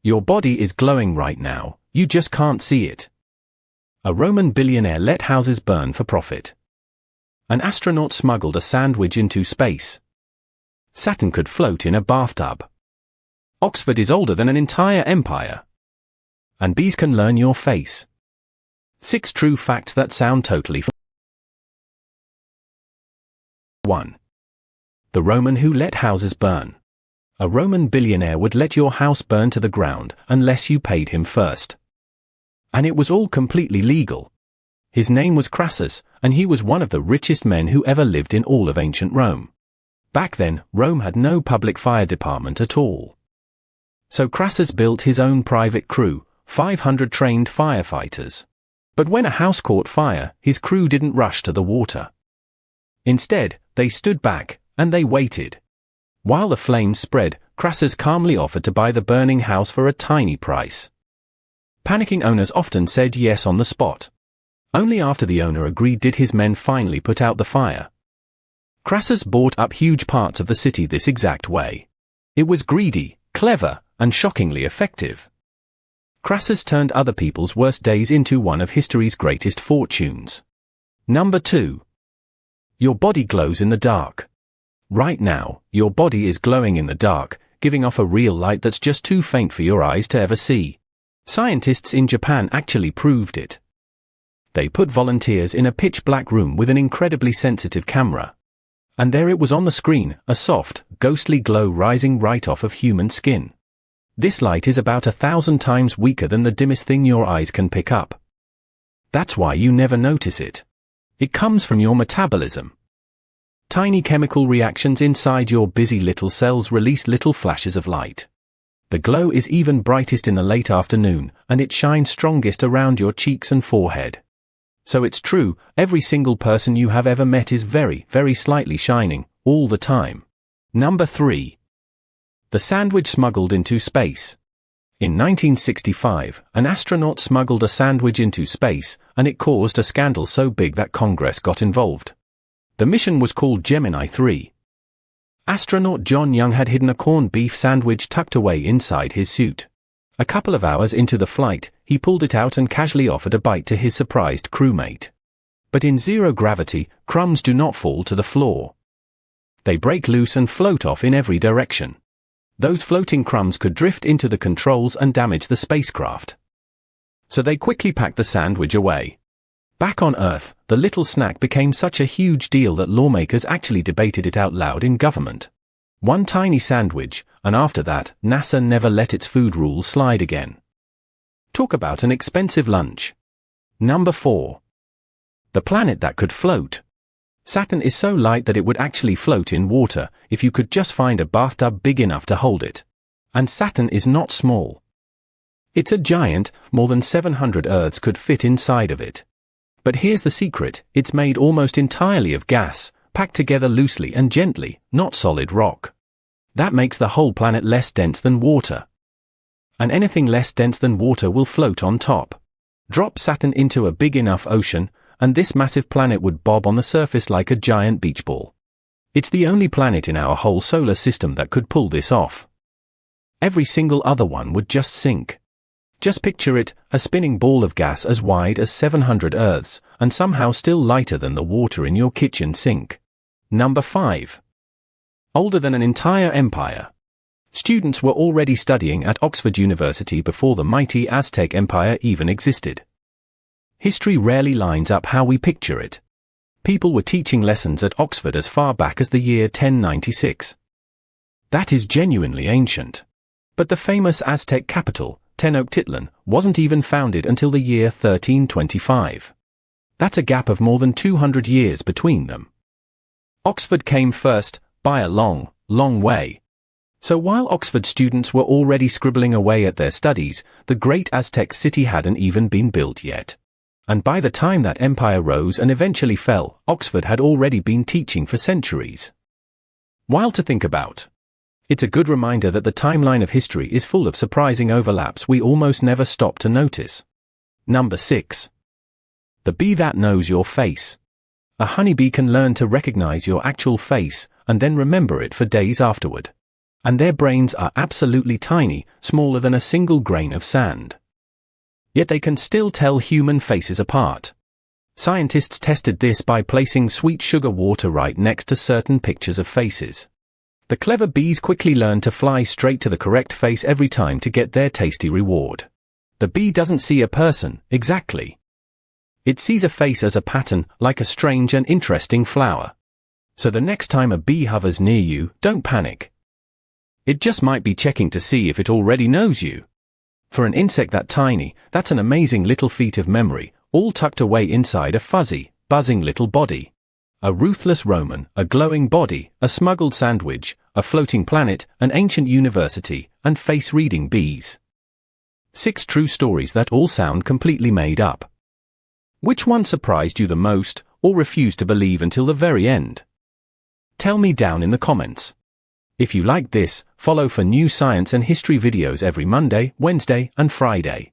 Your body is glowing right now, you just can't see it. A Roman billionaire let houses burn for profit. An astronaut smuggled a sandwich into space. Saturn could float in a bathtub. Oxford is older than an entire empire. And bees can learn your face. 6 true facts that sound totally false. 1. The Roman who let houses burn. A Roman billionaire would let your house burn to the ground unless you paid him first. And it was all completely legal. His name was Crassus, and he was one of the richest men who ever lived in all of ancient Rome. Back then, Rome had no public fire department at all. So Crassus built his own private crew, 500 trained firefighters. But when a house caught fire, his crew didn't rush to the water. Instead, they stood back, and they waited. While the flames spread, Crassus calmly offered to buy the burning house for a tiny price. Panicking owners often said yes on the spot. Only after the owner agreed did his men finally put out the fire. Crassus bought up huge parts of the city this exact way. It was greedy, clever, and shockingly effective. Crassus turned other people's worst days into one of history's greatest fortunes. Number 2. Your body glows in the dark. Right now, your body is glowing in the dark, giving off a real light that's just too faint for your eyes to ever see. Scientists in Japan actually proved it. They put volunteers in a pitch-black room with an incredibly sensitive camera. And there it was on the screen, a soft, ghostly glow rising right off of human skin. This light is about 1,000 times weaker than the dimmest thing your eyes can pick up. That's why you never notice it. It comes from your metabolism. Tiny chemical reactions inside your busy little cells release little flashes of light. The glow is even brightest in the late afternoon, and it shines strongest around your cheeks and forehead. So it's true, every single person you have ever met is very, very slightly shining, all the time. Number 3. The sandwich smuggled into space. In 1965, an astronaut smuggled a sandwich into space, and it caused a scandal so big that Congress got involved. The mission was called Gemini 3. Astronaut John Young had hidden a corned beef sandwich tucked away inside his suit. A couple of hours into the flight, he pulled it out and casually offered a bite to his surprised crewmate. But in zero gravity, crumbs do not fall to the floor. They break loose and float off in every direction. Those floating crumbs could drift into the controls and damage the spacecraft. So they quickly packed the sandwich away. Back on Earth, the little snack became such a huge deal that lawmakers actually debated it out loud in government. One tiny sandwich, and after that, NASA never let its food rules slide again. Talk about an expensive lunch. Number 4. The planet that could float. Saturn is so light that it would actually float in water, if you could just find a bathtub big enough to hold it. And Saturn is not small. It's a giant, more than 700 Earths could fit inside of it. But here's the secret, it's made almost entirely of gas, packed together loosely and gently, not solid rock. That makes the whole planet less dense than water. And anything less dense than water will float on top. Drop Saturn into a big enough ocean, and this massive planet would bob on the surface like a giant beach ball. It's the only planet in our whole solar system that could pull this off. Every single other one would just sink. Just picture it, a spinning ball of gas as wide as 700 Earths, and somehow still lighter than the water in your kitchen sink. Number 5. Older than an entire empire. Students were already studying at Oxford University before the mighty Aztec Empire even existed. History rarely lines up how we picture it. People were teaching lessons at Oxford as far back as the year 1096. That is genuinely ancient. But the famous Aztec capital, Tenochtitlan, wasn't even founded until the year 1325. That's a gap of more than 200 years between them. Oxford came first, by a long, long way. So while Oxford students were already scribbling away at their studies, the great Aztec city hadn't even been built yet. And by the time that empire rose and eventually fell, Oxford had already been teaching for centuries. Wild to think about. It's a good reminder that the timeline of history is full of surprising overlaps we almost never stop to notice. Number 6. The bee that knows your face. A honeybee can learn to recognize your actual face, and then remember it for days afterward. And their brains are absolutely tiny, smaller than a single grain of sand. Yet they can still tell human faces apart. Scientists tested this by placing sweet sugar water right next to certain pictures of faces. The clever bees quickly learn to fly straight to the correct face every time to get their tasty reward. The bee doesn't see a person, exactly. It sees a face as a pattern, like a strange and interesting flower. So the next time a bee hovers near you, don't panic. It just might be checking to see if it already knows you. For an insect that tiny, that's an amazing little feat of memory, all tucked away inside a fuzzy, buzzing little body. A ruthless Roman, a glowing body, a smuggled sandwich, a floating planet, an ancient university, and face-reading bees. 6 true stories that all sound completely made up. Which one surprised you the most, or refused to believe until the very end? Tell me down in the comments. If you like this, follow for new science and history videos every Monday, Wednesday, and Friday.